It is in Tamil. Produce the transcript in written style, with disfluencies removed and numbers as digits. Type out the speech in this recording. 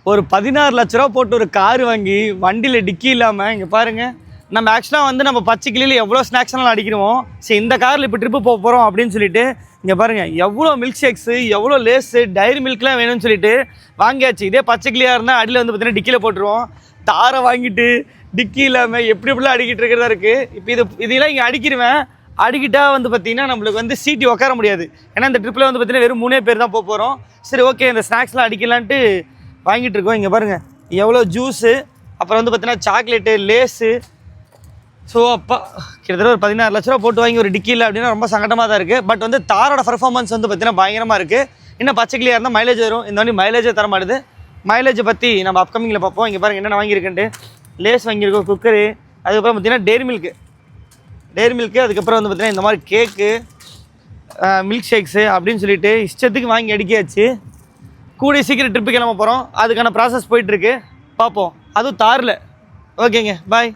ஒரு 16 லட்ச ரூபா போட்டு ஒரு கார் வாங்கி வண்டியில் டிக்கி இல்லாமல் இங்கே பாருங்கள். நம்ம ஆக்சுவலாக வந்து நம்ம பச்சை கிளியில் எவ்வளோ ஸ்நாக்ஸ்லாம் அடிக்கிறோம். சரி இந்த காரில் இப்போ ட்ரிப்பு போக போகிறோம் அப்படின்னு சொல்லிட்டு இங்கே பாருங்கள் எவ்வளோ மில்க் ஷேக்ஸு, எவ்வளோ லேஸு, டைரி மில்க்லாம் வேணும்னு சொல்லிட்டு வாங்கியாச்சு. இதே பச்சை கிளியாக இருந்தால் அடியில் வந்து பார்த்தீங்கன்னா டிக்கியில் போட்டுருவோம். தாரை வாங்கிட்டு டிக்கி இல்லாமல் எப்படி எப்படிலாம் அடிக்கிட்டு இருக்கிறதா இருக்குது. இப்போ இதெல்லாம் இங்கே அடிக்கிடுவேன். அடிக்கிட்டா வந்து பார்த்திங்கன்னா நம்மளுக்கு வந்து சீட்டி உட்கார முடியாது. ஏன்னா இந்த ட்ரிப்பில் வந்து பார்த்திங்கன்னா வெறும் 3 பேர் தான் போக போகிறோம். சரி ஓகே இந்த ஸ்நாக்ஸ்லாம் அடிக்கலான்ட்டு வாங்கிட்டு இருக்கோம். இங்கே பாருங்கள் எவ்வளோ ஜூஸு, அப்புறம் வந்து பார்த்திங்கன்னா சாக்லேட்டு, லேஸு. ஸோ அப்பா கிட்டத்தட்ட ஒரு 16 லட்ச ரூபா போட்டு வாங்கி ஒரு டிக்கி இல்லை அப்படின்னா ரொம்ப சங்கடமாக தான் இருக்குது. பட் வந்து தாரோட பர்ஃபார்மன்ஸ் வந்து பார்த்திங்கன்னா பயங்கரமாக இருக்குது. இன்னும் பச்சை கிளியாக இருந்தால் மைலேஜ் வரும். இந்த வண்டி மைலேஜே தர மாட்டுது. மைலேஜை பற்றி நம்ம அப்கமிங்கில் பார்ப்போம். இங்கே பாருங்கள் என்னென்ன வாங்கியிருக்கேன்ட்டு. லேஸ் வாங்கியிருக்கோம், குக்கரு, அதுக்கப்புறம் பார்த்திங்கன்னா டேரி மில்க்கு, அதுக்கப்புறம் வந்து பார்த்திங்கன்னா இந்த மாதிரி கேக்கு, மில்க் ஷேக்ஸு அப்படின்னு சொல்லிட்டு இஷ்டத்துக்கு வாங்கி அடிக்காச்சு. கூடிய சீக்கிரம் ட்ரிப்பு கிளம்ப போகிறோம். அதுக்கான ப்ராசஸ் போயிட்டுருக்கு, பார்ப்போம். அதுவும் தாரில். ஓகேங்க, பாய்.